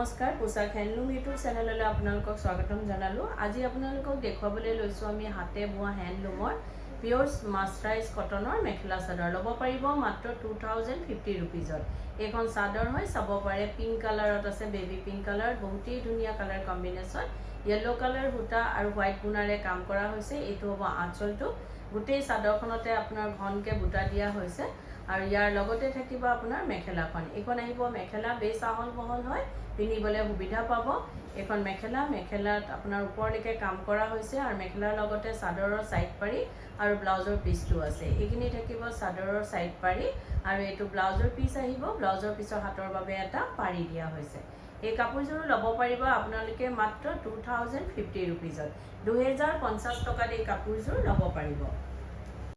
নমস্কাৰ পোছাক handloom YouTube চেনেললৈ আপোনালোকক স্বাগতম জনালোঁ। আজি আপোনালোকক দেখুৱাবলৈ লৈছোঁ আমি হাতে বোৱা হেণ্ডলুমৰ পিয়'ৰ মাছৰাইজ কটনৰ মেখেলা চাদৰ। ল'ব পাৰিব মাত্ৰ 2050 ৰুপিজত। এইখন চাদৰ হয়, চাব পাৰে পিংক কালাৰত আছে, বেবী পিংক কালাৰত, বহুতেই ধুনীয়া কালাৰ কম্বিনেশ্যন। য়েল্লো কালাৰ সূতা আৰু হোৱাইট গুণাৰে কাম কৰা হৈছে। এইটো হ'ব আঁচলটো। গোটেই চাদৰখনতে আপোনাৰ ঘনকৈ বুটা দিয়া হৈছে আৰু ইয়াৰ লগতে থাকিব আপোনাৰ মেখেলাখন। এইখন আহিব মেখেলা, বেছ আহল বহল হয়, পিন্ধিবলৈ সুবিধা পাব। এইখন মেখেলাত আপোনাৰ ওপৰলৈকে কাম কৰা হৈছে আৰু মেখেলাৰ লগতে চাদৰৰ চাইড পাৰি আৰু ব্লাউজৰ পিচটো আছে। এইখিনি থাকিব চাদৰৰ চাইড পাৰি আৰু এইটো ব্লাউজৰ পিচ আহিব। ব্লাউজৰ পিচৰ হাতৰ বাবে এটা পাৰি দিয়া হৈছে। এই কাপোৰযোৰ ল'ব পাৰিব আপোনালোকে মাত্ৰ 2050 ৰুপিজত। 2050 টকাত এই কাপোৰযোৰ ল'ব পাৰিব।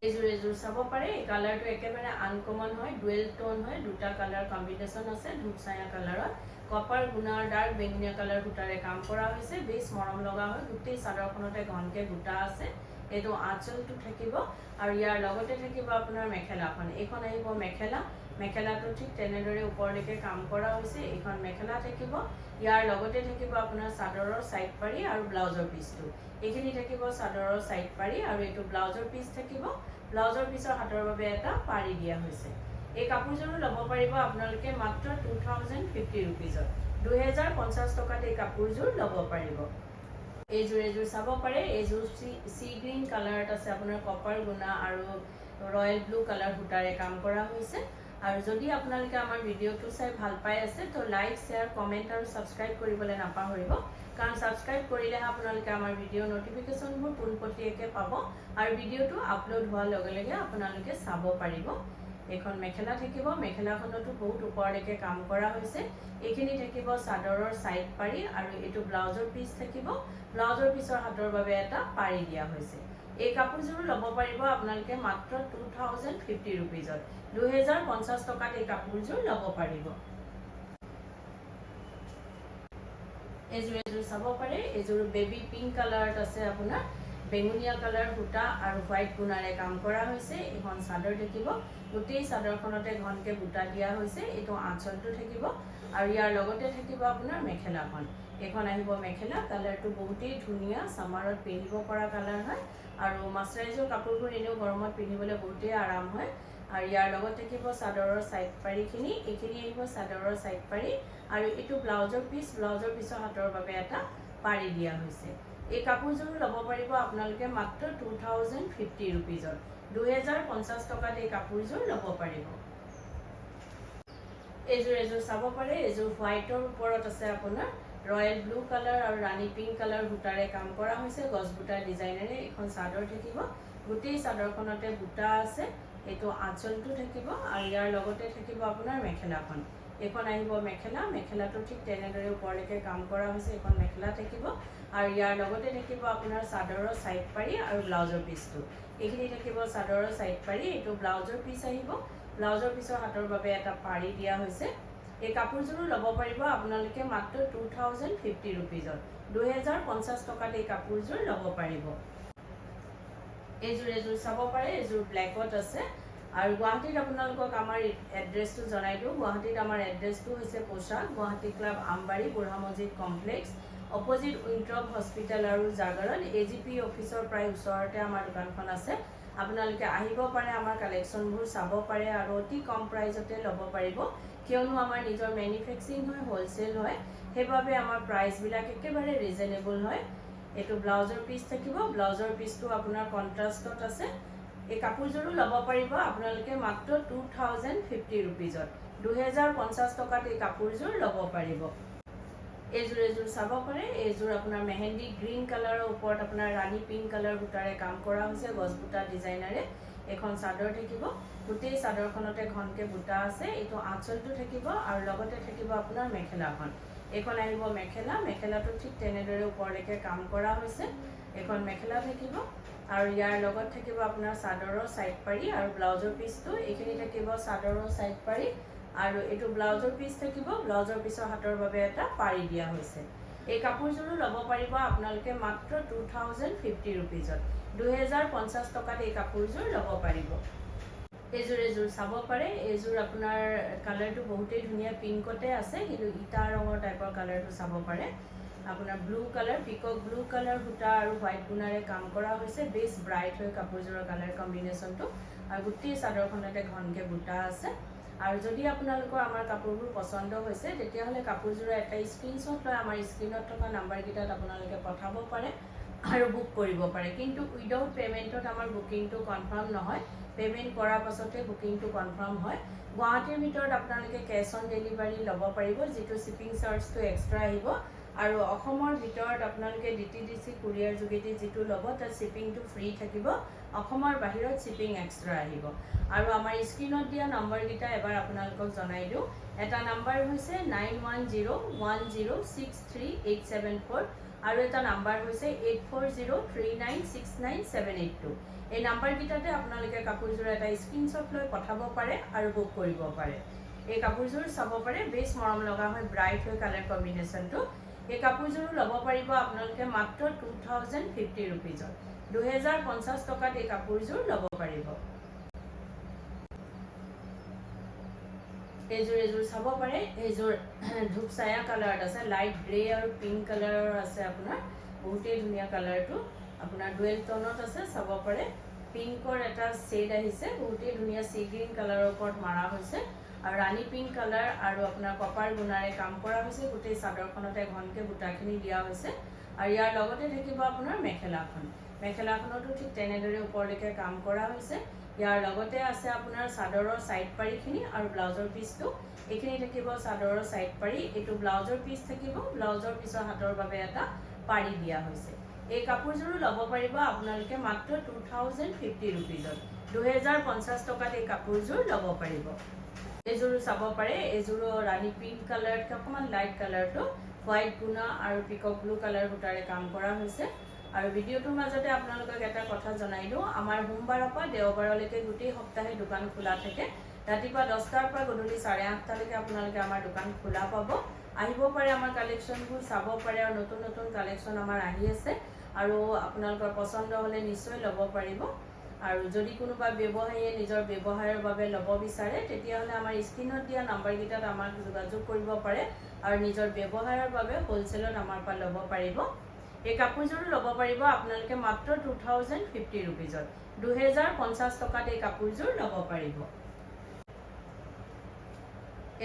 এইযোৰ চাব পাৰে। এই কালাৰটো একেবাৰে আনকমন হয়, ডুৱেল টোন হয়, দুটা কালাৰ কম্বিনেশ্যন আছে। ধূপচায়া কালাৰত কপাৰ গুণাৰ ডাৰ্ক বেঙুনীয়া কালাৰ সূতাৰে কাম কৰা হৈছে। বেছ মৰম লগা হয়। গোটেই চাদৰখনতে ঘনকৈ বুটা আছে। এইটো আঁচলটো থাকিব আৰু ইয়াৰ লগতে থাকিব আপোনাৰ মেখেলাখন। এইখন আহিব মেখেলাটো ঠিক তেনেদৰে ওপৰলৈকে কাম কৰা হৈছে। এইখন মেখেলা থাকিব, ইয়াৰ লগতে থাকিব আপোনাৰ চাদৰৰ চাইড পাৰি আৰু ব্লাউজৰ পিচটো। এইখিনি থাকিব চাদৰৰ চাইড পাৰি আৰু এইটো ব্লাউজৰ পিচ থাকিব। ব্লাউজৰ পিচৰ হাতৰ বাবে এটা পাৰি দিয়া হৈছে। এই কাপোৰযোৰো ল'ব পাৰিব আপোনালোকে মাত্ৰ 2050 ৰুপিজত। 2050 টকাত এই কাপোৰযোৰ ল'ব পাৰিব। এইযোৰ চাব পাৰে। এইযোৰ চি গ্ৰীণ কালাৰত আছে, আপোনাৰ কপাৰ গুণা আৰু ৰয়েল ব্লু কালাৰ সূতাৰে কাম কৰা হৈছে। আৰু যদি আপোনালোকে আমাৰ ভিডিঅ'টো চাই ভাল পাই আছে তো লাইক, শ্বেয়াৰ, কমেণ্ট আৰু ছাবস্ক্ৰাইব কৰিবলৈ নাপাহৰিব। কাৰণ ছাবস্ক্ৰাইব কৰিলেহে আপোনালোকে আমাৰ ভিডিঅ'ৰ নটিফিকেশ্যনবোৰ পোনপটীয়াকৈ পাব আৰু ভিডিঅ'টো আপলোড হোৱাৰ লগে লগে আপোনালোকে চাব পাৰিব। এইখন মেখেলা থাকিব। মেখেলাখনতো বহুত ওপৰলৈকে কাম কৰা হৈছে। এইখিনি থাকিব চাদৰৰ চাইড পাৰি আৰু এইটো ব্লাউজৰ পিচ থাকিব। ব্লাউজৰ পিচৰ হাতৰ বাবে এটা পাৰি দিয়া হৈছে। এই কাপোৰযোৰো ল'ব পাৰিব আপোনালোকে মাত্ৰ 2050 ৰুপিজত। 2050 টকাত এই কাপোৰযোৰ ল'ব পাৰিব। এইযোৰ চাব পাৰে। এইযোৰ বেবী পিংক কালাৰত আছে, আপোনাৰ বেঙুনীয়া কালাৰ সূতা আৰু হোৱাইট গুণাৰে কাম কৰা হৈছে। এইখন চাদৰ থাকিব। গোটেই চাদৰখনতে ঘনকৈ বুটা দিয়া হৈছে। এইটো আঁচলটো থাকিব আৰু ইয়াৰ লগতে থাকিব আপোনাৰ মেখেলাখন। এইখন আহিব মেখেলা। কালাৰটো বহুতেই ধুনীয়া, ছামাৰত পিন্ধিব পৰা কালাৰ হয় আৰু মাছৰাইজৰ কাপোৰবোৰ এনেও গৰমত পিন্ধিবলৈ বহুতেই আৰাম হয়। আৰু ইয়াৰ লগত থাকিব চাদৰৰ চাইড পাৰিখিনি। এইখিনি আহিব চাদৰৰ চাইড পাৰি আৰু এইটো ব্লাউজৰ পিচ। ব্লাউজৰ পিচৰ হাতৰ বাবে এটা পাৰি দিয়া হৈছে। এই কাপোৰযোৰো ল'ব পাৰিব আপোনালোকে মাত্ৰ 2050 ৰুপিজত। 2050 টকাত এই কাপোৰযোৰ ল'ব পাৰিব। এইযোৰ চাব পাৰে। এইযোৰ হোৱাইটৰ ওপৰত আছে, আপোনাৰ ৰয়েল ব্লু কালাৰ আৰু ৰাণী পিংক কালাৰ সূতাৰে কাম কৰা হৈছে, গছ বুটা ডিজাইনেৰে। এইখন চাদৰ থাকিব। গোটেই চাদৰখনতে বুটা আছে। এইটো আঁচলটো থাকিব আৰু ইয়াৰ লগতে থাকিব আপোনাৰ মেখেলাখন। এইখন আহিব মেখেলাটো ঠিক তেনেদৰে ওপৰলৈকে কাম কৰা হৈছে। এইখন মেখেলা থাকিব আৰু ইয়াৰ লগতে থাকিব আপোনাৰ চাদৰৰ চাইড পাৰি আৰু ব্লাউজৰ পিচটো। এইখিনি থাকিব চাদৰৰ চাইড পাৰি। এইটো ব্লাউজৰ পিচ আহিব। ব্লাউজৰ পিচৰ হাতৰ বাবে এটা পাৰি দিয়া হৈছে। এই কাপোৰযোৰো ল'ব পাৰিব আপোনালোকে মাত্ৰ 2050 ৰুপিজত। 2050 টকাত এই কাপোৰযোৰ ল'ব পাৰিব। এইযোৰ চাব পাৰে। এইযোৰ ব্লেকত আছে আৰু গুৱাহাটীত আপোনালোকক আমাৰ এড্ৰেছটো জনাই দিওঁ। গুৱাহাটীত আমাৰ এড্ৰেছটো হৈছে পোছাক গুৱাহাটী ক্লাব আমবাৰী, বুঢ়া মছজিদ কমপ্লেক্স, অপজিট উইণ্ট্ৰপ হস্পিটেল আৰু জাগৰণ। AGP অফিচৰ প্ৰায় ওচৰতে আমাৰ দোকানখন আছে। আপোনালোকে আহিব পাৰে, আমাৰ কালেকশ্যনবোৰ চাব পাৰে আৰু অতি কম প্ৰাইজতে ল'ব পাৰিব। কিয়নো আমাৰ নিজৰ মেনুফেকচাৰিং হয়, হ'লচেল হয়, সেইবাবে আমাৰ প্ৰাইচবিলাক একেবাৰে ৰিজনেবল হয়। এইটো ব্লাউজৰ পিচ থাকিব। ব্লাউজৰ পিচটো আপোনাৰ কণ্ট্ৰাষ্টত আছে। এই কাপোৰযোৰো ল'ব পাৰিব আপোনালোকে মাত্ৰ 2050 ৰুপিজত। 2050 টকাত এই কাপোৰযোৰ ল'ব পাৰিব। এইযোৰ চাব পাৰে। এইযোৰ আপোনাৰ মেহেন্দি গ্ৰীণ কালাৰৰ ওপৰত আপোনাৰ ৰাণী পিংক কালাৰ সূতাৰে কাম কৰা হৈছে, গছ বুটা ডিজাইনেৰে। এখন চাদৰ থাকিব। গোটেই চাদৰখনতে ঘনকৈ বুটা আছে। এইটো আঁচলটো থাকিব আৰু লগতে থাকিব আপোনাৰ মেখেলাখন। এইখন আহিব মেখেলাটো ঠিক তেনেদৰে ওপৰলৈকে কাম কৰা হৈছে। এইখন মেখেলা থাকিব আৰু ইয়াৰ লগত থাকিব আপোনাৰ চাদৰৰ চাইড পাৰি আৰু ব্লাউজৰ পিচটো। এইখিনি থাকিব চাদৰৰ চাইড পাৰি আৰু এইটো ব্লাউজৰ পিচ থাকিব। ব্লাউজৰ পিচৰ হাতৰ বাবে এটা পাৰি দিয়া হৈছে। এই কাপোৰযোৰো ল'ব পাৰিব আপোনালোকে মাত্ৰ 2050 ৰুপিজত। 2050 টকাত এই কাপোৰযোৰ ল'ব পাৰিব। এযোৰ চাব পাৰে। এযোৰ আপোনাৰ কালাৰটো বহুতেই ধুনীয়া, পিংকতে আছে, কিন্তু ইটা ৰঙৰ টাইপৰ কালাৰটো চাব পাৰে। আপোনাৰ ব্লু কালাৰ, পিকক ব্লু কালাৰ সূতা আৰু হোৱাইট গুণাৰে কাম কৰা হৈছে। বেছ ব্ৰাইট হয় কাপোৰযোৰৰ কালাৰ কম্বিনেশ্যনটো, আৰু গোটেই চাদৰখনতে ঘনকৈ বুটা আছে। আৰু যদি আপোনালোকৰ আমাৰ কাপোৰবোৰ পচন্দ হৈছে, তেতিয়াহ'লে কাপোৰযোৰৰ এটা স্ক্ৰীনশ্বট লৈ আমাৰ স্ক্ৰীনত থকা নাম্বাৰকেইটাত আপোনালোকে পঠাব পাৰে আৰু বুক কৰিব পাৰে। কিন্তু উইদাউট পে'মেণ্টত আমাৰ বুকিংটো কনফাৰ্ম নহয়, পে'মেণ্ট কৰাৰ পাছতে বুকিংটো কনফাৰ্ম হয়। গুৱাহাটীৰ ভিতৰত আপোনালোকে কেছ অন ডেলিভাৰী ল'ব পাৰিব, যিটো শ্বিপিং চাৰ্জটো এক্সট্ৰা আহিব। আৰু অসমৰ ভিতৰত আপোনালোকে DTDC কুৰিয়াৰ যোগেদি যিটো ল'ব, তাত শ্বিপিংটো ফ্ৰী থাকিব। অসমৰ বাহিৰত শ্বিপিং এক্সট্ৰা আহিব। আৰু আমাৰ স্ক্ৰীনত দিয়া নম্বৰকেইটা এবাৰ আপোনালোকক জনাই দিওঁ। এটা নাম্বাৰ হৈছে 9101063874, আৰু এটা নাম্বাৰ হৈছে 8403969782। এই নাম্বাৰকেইটাতে আপোনালোকে কাপোৰযোৰ এটা স্ক্ৰীনশ্বট লৈ পঠাব পাৰে আৰু বুক কৰিব পাৰে। এই কাপোৰযোৰ চাব পাৰে, বেছ মৰম লগা হয়, ব্ৰাইট হয় কালাৰ কম্বিনেশ্যনটো। এই কাপোৰযোৰো ল'ব পাৰিব আপোনালোকে মাত্ৰ 2050 ৰুপিজত। 2050 টকাত এই কাপোৰযোৰ ল'ব পাৰিব। এযোৰ চাব পাৰে। এইযোৰ ধূপচায়া কালাৰত আছে, লাইট গ্ৰে আৰু পিংক কালাৰৰ আছে। আপোনাৰ বহুতেই ধুনীয়া কালাৰটো, আপোনাৰ ডুৱেল টনত আছে, চাব পাৰে। পিংকৰ এটা শ্বেড আহিছে, বহুতেই ধুনীয়া চি গ্ৰীণ কালাৰৰ ওপৰত মাৰা হৈছে, আৰু ৰাণী পিংক কালাৰ আৰু আপোনাৰ কপাৰ গুণাৰে কাম কৰা হৈছে। গোটেই চাদৰখনতে ঘনকৈ বুটাখিনি দিয়া হৈছে। আৰু ইয়াৰ লগতে থাকিব আপোনাৰ মেখেলাখন। মেখেলাখনতো ঠিক তেনেদৰে ওপৰলৈকে কাম কৰা হৈছে। ইয়াৰ লগতে আছে আপোনাৰ চাদৰৰ ছাইড পাৰিখিনি আৰু ব্লাউজৰ পিচটো। এইখিনি থাকিব চাদৰৰ ছাইড পাৰি, এইটো ব্লাউজৰ পিচ থাকিব। ব্লাউজৰ পিছৰ হাতৰ বাবে এটা পাৰি দিয়া হৈছে। এই কাপোৰযোৰো ল'ব পাৰিব আপোনালোকে মাত্ৰ 2050 ৰুপিজত। 2050 টকাত এই কাপোৰযোৰ ল'ব পাৰিব। এইযোৰো চাব পাৰে। এইযোৰো ৰাণী পিংক কালাৰতকৈ অকণমান লাইট কালাৰটো, হোৱাইট গুণা আৰু পিকক ব্লু কালাৰ সূতাৰে কাম কৰা হৈছে। আৰু ভিডিঅ'টোৰ মাজতে আপোনালোকক এটা কথা জনাই দিওঁ, আমাৰ সোমবাৰৰ পৰা দেওবাৰলৈকে গোটেই সপ্তাহে দোকান খোলা থাকে। ৰাতিপুৱা 10টাৰ পৰা গধূলি 8:30লৈকে আপোনালোকে আমাৰ দোকান খোলা পাব। আহিব পাৰে, আমাৰ কালেকশ্যনবোৰ চাব পাৰে, আৰু নতুন নতুন কালেকশ্যন আমাৰ আহি আছে। আৰু আপোনালোকৰ পচন্দ হ'লে নিশ্চয় ল'ব পাৰিব। আৰু যদি কোনোবা ব্যৱসায়ীয়ে নিজৰ ব্যৱসায়ৰ বাবে ল'ব বিচাৰে, তেতিয়াহ'লে আমাৰ স্ক্ৰীনত দিয়া নাম্বাৰকেইটাত আমাক যোগাযোগ কৰিব পাৰে আৰু নিজৰ ব্যৱসায়ৰ বাবে হ'লচেলত আমাৰ পৰা ল'ব পাৰিব। এই কাপোৰযোৰো ল'ব পাৰিব আপোনালোকে মাত্ৰ 2050 ৰুপিজত। 2050 টকাত এই কাপোৰযোৰ ল'ব পাৰিব।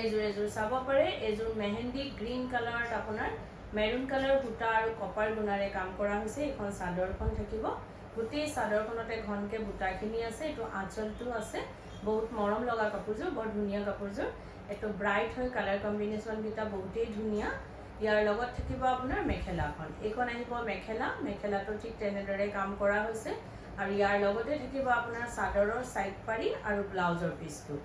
এইযোৰ চাব পাৰে। এইযোৰ মেহেন্দি গ্ৰীণ কালাৰত আপোনাৰ মেৰুন কালাৰ সূতা আৰু কপাৰ গুণাৰে কাম কৰা হৈছে। এইখন চাদৰখন থাকিব, গোটেই চাদৰখনতে ঘনকৈ বুটাখিনি আছে। এইটো আঁচলটো আছে, বহুত মৰম লগা কাপোৰযোৰ, বৰ ধুনীয়া কাপোৰযোৰ। এইটো ব্ৰাইট হয় কালাৰ কম্বিনেশ্যনকেইটা, বহুতেই ধুনীয়া। ইয়াৰ লগত থাকিব আপোনাৰ মেখেলাখন। এইখন আহিব মেখেলা, মেখেলাটো ঠিক তেনেদৰে কাম কৰা হৈছে। আৰু ইয়াৰ লগতে থাকিব আপোনাৰ চাদৰৰ ছাইড পাৰি আৰু ব্লাউজৰ পিচটো।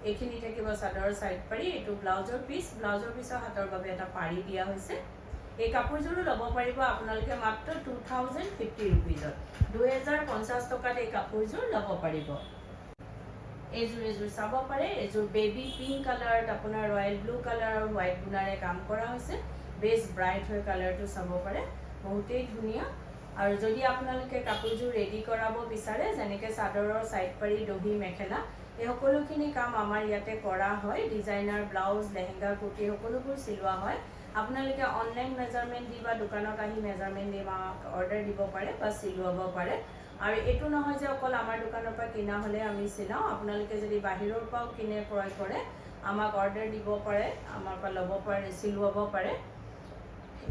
এইখিনি থাকিব চাদৰৰ ছাইড পাৰি, এইটো ব্লাউজৰ পিচ। ব্লাউজৰ পিচৰ হাতৰ বাবে এটা পাৰি দিয়া হৈছে। এই কাপোৰযোৰো ল'ব পাৰিব আপোনালোকে মাত্ৰ 2050 ৰুপিজত। 2050 টকাত এই কাপোৰযোৰ ল'ব পাৰিব। এইযোৰ চাব পাৰে। এইযোৰ বেবী পিংক কালাৰত আপোনাৰ ৰয়েল ব্লু কালাৰ আৰু হোৱাইট গুণাৰে কাম কৰা হৈছে। বেছ ব্ৰাইট হয় কালাৰটো, চাব পাৰে, বহুতেই ধুনীয়া। আৰু যদি আপোনালোকে কাপোৰযোৰ ৰেডি কৰাব বিচাৰে, যেনেকৈ চাদৰৰ ছাইড পাৰি, দহি, মেখেলা, এই সকলোখিনি কাম আমাৰ ইয়াতে কৰা হয়। ডিজাইনাৰ ব্লাউজ, লেহেংগা, কুৰ্তি সকলোবোৰ চিলোৱা হয়। আপোনালোকে অনলাইন মেজাৰমেণ্ট দি বা দোকানত আহি মেজাৰমেণ্ট দি আমাক অৰ্ডাৰ দিব পাৰে বা চিলোৱাব পাৰে। আৰু এইটো নহয় যে অকল আমাৰ দোকানৰ পৰা কিনা হ'লে আমি চিলাওঁ। আপোনালোকে যদি বাহিৰৰ পৰাও কিনে, ক্ৰয় কৰে, আমাক অৰ্ডাৰ দিব পাৰে, আমাৰ পৰা ল'ব পাৰে, চিলোৱাব পাৰে।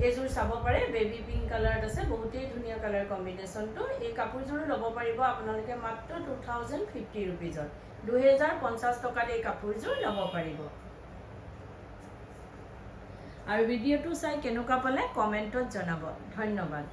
এইযোৰ চাব পাৰে, বেবী পিংক কালাৰত আছে, বহুতেই ধুনীয়া কালাৰ কম্বিনেশ্যনটো। এই কাপোৰযোৰো ল'ব পাৰিব আপোনালোকে মাত্ৰ 2050 ৰুপিজত। 2050 টকাত এই কাপোৰযোৰ ল'ব পাৰিব। আৰু ভিডিঅ'টো চাই কেনেকুৱা পালে কমেণ্টত জনাব। ধন্যবাদ।